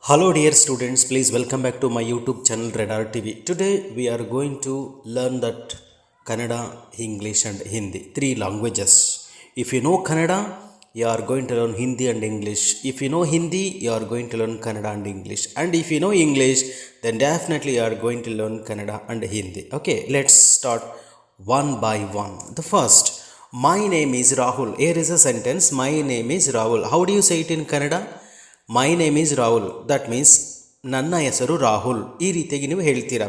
Hello dear students, please welcome back to my YouTube channel Radar TV. Today we are going to learn that Kannada, English and Hindi, three languages. If you know Kannada, you are going to learn Hindi and English. If you know Hindi, you are going to learn Kannada and English. And if you know English, then definitely you are going to learn Kannada and Hindi. Okay, let's start one by one. The first, my name is Rahul. Here is a sentence, my name is Rahul. How do you say it in Kannada? My name is Rahul. That means ನನ್ನ ಹೆಸರು ರಾಹುಲ್. ಈ ರೀತಿಯಾಗಿ ನೀವು ಹೇಳ್ತೀರಾ.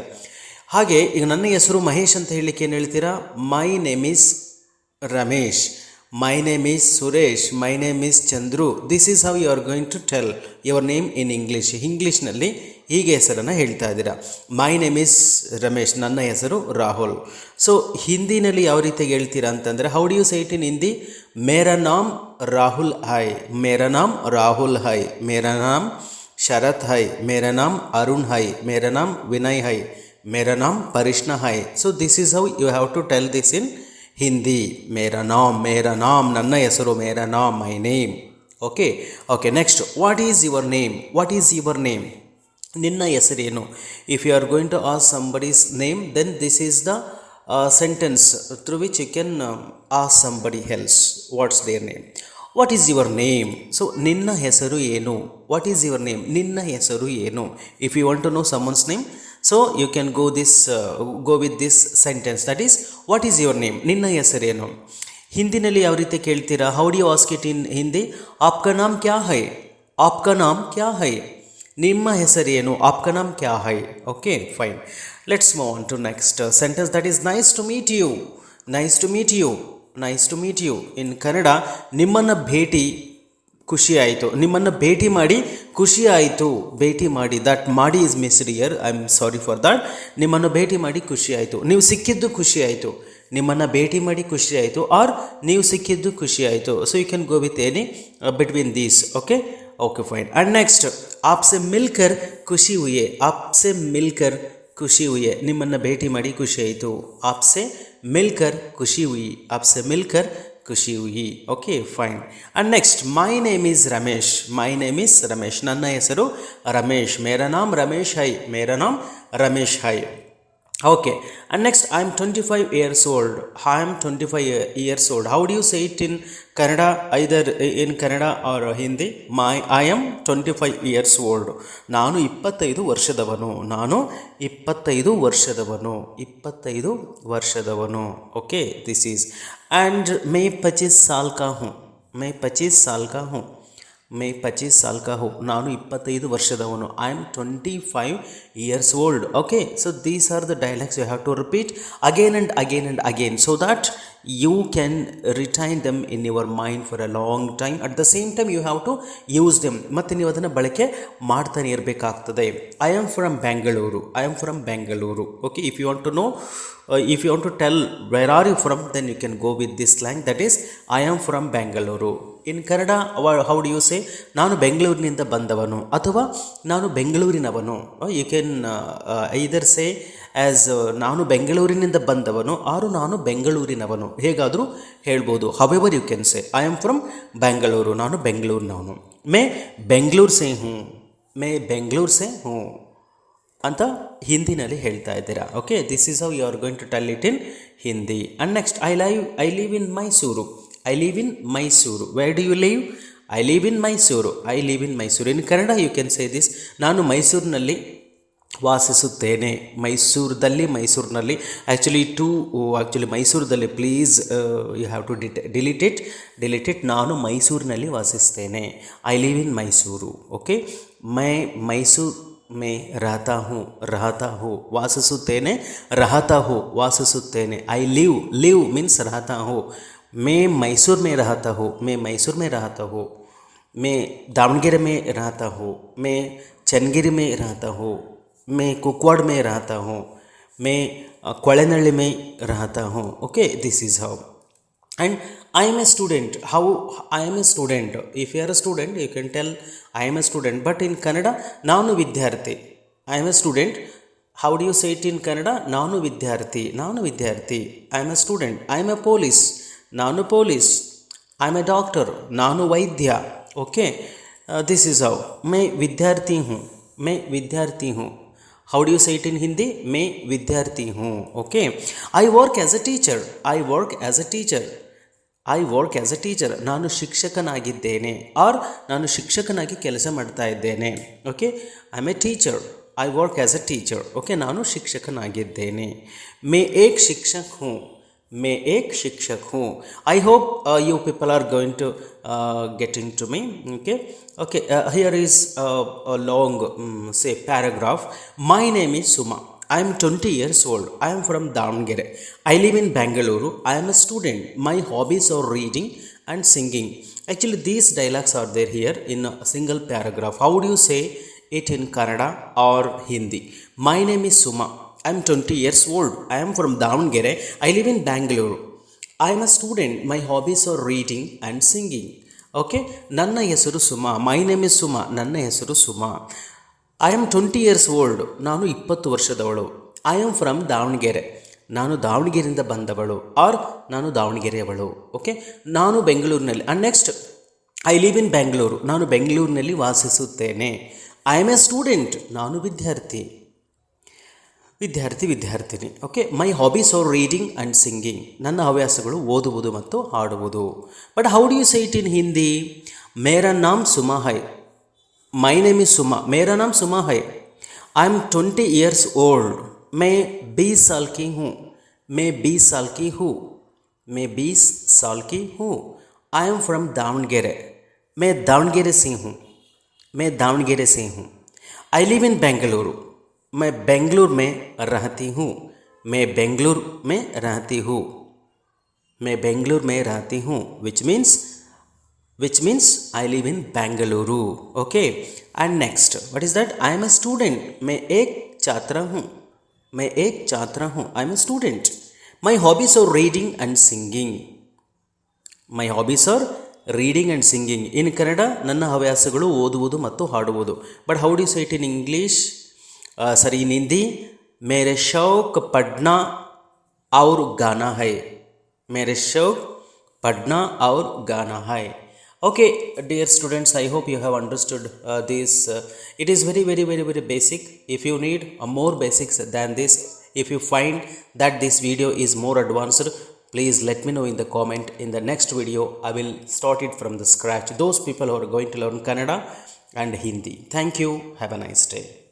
ಹಾಗೆ ಈಗ ನನ್ನ ಹೆಸರು ಮಹೇಶ್ ಅಂತ ಹೇಳಲಿಕ್ಕೆ ಏನು ಹೇಳ್ತೀರಾ? My name is Ramesh, my name is Suresh, my name is Chandru. This is how you are going to tell your name in English. ಇಂಗ್ಲೀಷ್ನಲ್ಲಿ ಹೀಗೆ ಹೆಸರನ್ನು ಹೇಳ್ತಾ ಇದ್ದೀರಾ. ಮೈ ನೇಮ್ ಈಸ್ ರಮೇಶ್, ನನ್ನ ಹೆಸರು ರಾಹುಲ್. ಸೊ ಹಿಂದಿನಲ್ಲಿ ಯಾವ ರೀತಿಯಾಗಿ ಹೇಳ್ತೀರಾ ಅಂತಂದರೆ, how do you say it in Hindi? ಮೇರಾ ನಾಮ್ ರಾಹುಲ್ ಹೈ, ಮೇರಾ ನಾಮ್ ರಾಹುಲ್ ಹೈ, ಮೇರಾ ನಾಮ್ ಶರತ್ ಹೈ, ಮೇರಾ ನಾಮ್ ಅರುಣ್ ಹೈ, ಮೇರಾ ನಾಮ್ ವಿನಯ್ ಹೈ, ಮೇರಾ ನಾಮ್ ಪರಿಷ್ಣಾ ಹೈ. So this is how you have to tell this in Hindi. ಮೇರಾ ನಾಮ್ ನನ್ನ ಹೆಸರು, ಮೇರಾ ನಾಮ್ my name. Okay okay next, what is your name? What is your name? ನಿನ್ನ ಹೆಸರೇನು? If you are going to ask somebody's name, then this is the sentence through which you can ask somebody else what's their name. What is your name? So ninna hesaru enu? What is your name? Ninna hesaru enu? If you want to know someone's name, so you can go with this sentence, that is, what is your name? Ninna hesaru enu? ಹಿಂದಿನಲ್ಲಿ ಯಾವ ರೀತಿ ಕೇಳ್ತೀರಾ? How do you ask it in Hindi? ಆಪ್ಕಾ ನಾಮ್ ಕ್ಯಾ ಹೈ? ಆಪ್ಕಾ ನಾಮ್ ಕ್ಯಾ ಹೈ? ನಿಮ್ಮ ಹೆಸರೇನು? ಆಪ್ಕಾ ನಾಮ್ ಕ್ಯಾ high? Okay fine. Let's move on to next sentence, that is, nice to meet you. Nice to meet you. Nice to meet you. In Kannada, ನಿಮ್ಮನ್ನು ಭೇಟಿ ಖುಷಿ ಆಯಿತು. ನಿಮ್ಮನ್ನು ಭೇಟಿ ಮಾಡಿ ಖುಷಿ ಆಯಿತು. ಭೇಟಿ ಮಾಡಿ, ದಟ್ ಮಾಡಿ is missed here, I am sorry for that. ನಿಮ್ಮನ್ನು ಭೇಟಿ ಮಾಡಿ ಖುಷಿ ಆಯಿತು. ನೀವು ಸಿಕ್ಕಿದ್ದು ಖುಷಿ ಆಯಿತು. ನಿಮ್ಮನ್ನು ಭೇಟಿ ಮಾಡಿ ಖುಷಿ ಆಯಿತು, ಆರ್ ನೀವು ಸಿಕ್ಕಿದ್ದು ಖುಷಿ ಆಯಿತು. So you can go with any between these. Okay okay fine. And next, ಆಪ್ಸೆ ಮಿಲ್ಕರ್ ಖುಷಿ ಹುಯೆ. ಆಪ್ಸೆ ಮಿಲ್ಕರ್ ಖುಷಿ ಹುಯೆ. ನಿಮ್ಮನ್ನು ಭೇಟಿ ಮಾಡಿ ಖುಷಿ ಆಯಿತು. ಆಪ್ಸೆ ಮಿಲ್ಕರ್ ಖುಷಿ ಹುಯಿ. ಆಪ್ಸೆ ಮಿಲ್ಕರ್ ಖುಷಿ ಹುಯಿ. Okay fine. And next, my name is Ramesh. My name is Ramesh, ನನ್ನ ಹೆಸರು ರಮೇಶ್. ಮೇರಾ ನಾಮ್ ರಮೇಶ್ ಹೈ, ಮೇರಾ ನಾಮ್ ರಮೇಶ್ ಹೈ. Okay, and next, I am 25 years old. I am 25 years old. How do you say it in Kannada? Either in Kannada or Hindi. I am 25 years old. ನಾನು 25 ವರ್ಷದವನು. ನಾನು 25 ವರ್ಷದವನು. 25 ವರ್ಷದವನು. Okay, this is. And मैं 25 साल का हूँ. मैं 25 साल का हूँ. मैं 25 साल का हूँ. ನಾನು 25 ವರ್ಷದವನು. I am 25 years old. Okay, so these are the dialogues you have to repeat again and again and again, so that you can retain them in your mind for a long time. At the same time you have to use them. ಮತ್ತು ನೀವು ಅದನ್ನು ಬಳಕೆ ಮಾಡ್ತಾನೆ ಇರಬೇಕಾಗ್ತದೆ. I am from Bengaluru. I am from Bengaluru. Okay, if you want to know, if you want to tell where are you from, then you can go with this slang, that is, I am from Bengaluru. In Kannada, how do you say? ನಾನು ಬೆಂಗಳೂರಿನಿಂದ ಬಂದವನು ಅಥವಾ ನಾನು ಬೆಂಗಳೂರಿನವನು. You can either say as ನಾನು ಬೆಂಗಳೂರಿನಿಂದ ಬಂದವನು or ನಾನು ಬೆಂಗಳೂರಿನವನು, ಹೇಗಾದರೂ ಹೇಳ್ಬೋದು. However you can say I am from Bengaluru, ನಾನು ಬೆಂಗಳೂರಿನವನು. ಮೇ ಬೆಂಗಳೂರು ಸೇ ಹೂँ, ಮೇ ಬೆಂಗಳೂರು ಸೇ ಹೂँ ಅಂತ ಹಿಂದಿನಲ್ಲಿ ಹೇಳ್ತಾ ಇದ್ದೀರಾ. Okay, this is how you are going to tell it in Hindi. And next, I live in Mysuru. I live in Mysuru. Where do you live? I live in Mysuru. I live in Mysuru. In Kannada you can say this, ನಾನು ಮೈಸೂರಿನಲ್ಲಿ ವಾಸಿಸುತ್ತೇನೆ. ಮೈಸೂರಿನಲ್ಲಿ actually ಮೈಸೂರದಲ್ಲಿ, please you have to delete it. ನಾನು ಮೈಸೂರಿನಲ್ಲಿ ವಾಸಿಸ್ತೇನೆ. I live in Mysuru. Okay, Mysuru ಮೇ ರಹತಾ ಹೂँ ವಾಸಿಸುತ್ತೇನೆ. ವಾಸಿಸುತ್ತೇನೆ. ಐ ಲಿವ್ ಮೀನ್ಸ್ ರಹತಾ ಹೂँ. ಮೇ ಮೈಸೂರು ಮೇ ರಹತಾ ಹೂँ. ಮೇ ದಾವಣಗೆರೆ ಮೇ ರಹತಾ ಹೂँ. ಮೇ ಚನ್ನಗಿರಿ ಮೇ ರಹತಾ ಹೂँ. ಮೇ ಕುಕ್ವಾಡ್ ಮೇ ರಹತಾ ಹೂँ. ಮೇ ಕೊಳೆನಳ್ಳಿ ಮೇ ರಹತಾ ಹೂँ. Okay, this is how. And I am a student. How I am a student? If you are a student, you can tell I am a student. But in Kannada, ನಾನು ವಿದ್ಯಾರ್ಥಿ. I am a student. How do you say it in Kannada? ನಾನು ವಿದ್ಯಾರ್ಥಿ. I am a student. I am a police. ನಾನು police. I am a doctor. ನಾನು ವೈದ್ಯ. Okay. This is how मैं विद्यार्थी हूँ मैं विद्यार्थी हूँ how do you say it in Hindi मैं विद्यार्थी हूँ okay I work as a teacher I work as a teacher I work as a teacher ನಾನು ಶಿಕ್ಷಕನಾಗಿದ್ದೇನೆ ಆರ್ ನಾನು ಶಿಕ್ಷಕನಾಗಿ ಕೆಲಸ ಮಾಡ್ತಾ ಇದ್ದೇನೆ okay I am a teacher I work as a teacher okay ನಾನು ಶಿಕ್ಷಕನಾಗಿದ್ದೇನೆ ಮೇ ಏಕ್ ಶಿಕ್ಷಕ್ ಹೂँ मैं एक शिक्षक हूँ I hope you people are going to getting to me okay here is a long say paragraph my name is Suma I am 20 years old I am from Davangere I live in Bangalore I am a student my hobbies are reading and singing actually these dialogues are there here in a single paragraph how do you say it in Kannada or Hindi my name is Suma I am 20 years old. I am from Davangere. I live in Bangalore. I am a student. My hobbies are reading and singing. Okay? Nanna hesaru Suma. My name is Suma. Nanna hesaru Suma. I am 20 years old. ನಾನು 20 ವರ್ಷದವಳು. I am from Davangere. ನಾನು ದಾವಣಗೆರೆಯಿಂದ ಬಂದವಳು R ನಾನು ದಾವಣಗೆರೆಯವಳು okay ನಾನು ಬೆಂಗಳೂರಿನಲ್ಲಿ and next I live in Bangalore ನಾನು ಬೆಂಗಳೂರಿನಲ್ಲಿ ವಾಸಿಸುತ್ತೇನೆ I am a student ನಾನು ವಿದ್ಯಾರ್ಥಿ ವಿದ್ಯಾರ್ಥಿನಿ okay my hobbies are reading and singing ನನ್ನ ಹವ್ಯಾಸಗಳು ಓದುವುದು ಮತ್ತು ಹಾಡುವುದು but how do you say it in Hindi ಮೇರಾ ನಾಮ್ ಸುಮಾ ಹೈ ಮೈ ನೇಮ್ ಇಸ್ ಸುಮಾ ಮೇರಾ ನಾಮ್ ಸುಮಾ ಹೈ ಐ ಆಮ್ 20 years old मैं 20 साल की हूँ मैं 20 साल की हूँ मैं 20 साल की हूँ आई एम फ्रॉम दावणगेरे मैं दावणगेरे से हूँ मैं दावणगेरे से हूँ आई लिव इन बेंगलुरु मैं बेंगलुरु में रहती हूँ मैं बेंगलुरु में रहती हूँ मैं बेंगलुरु में रहती हूँ which means I live in Bangalore okay and next what is that I am a student मैं एक छात्रा हूँ मैं एक छात्रा हूँ I am a student my hobbies are reading and singing my hobbies are reading and singing in Kannada ನನ್ನ ಹವ್ಯಾಸಗಳು ಓದುವುದು ಮತ್ತು ಹಾಡುವುದು but how do you say it in English sorry in Hindi मेरे शौक पढ़ना और गाना है मेरे शौक पढ़ना और गाना है okay dear students I hope you have understood this it is very basic if you need more basics than this if you find that this video is more advanced please let me know in the comment in the next video I will start it from the scratch those people who are going to learn Kannada and Hindi thank you have a nice day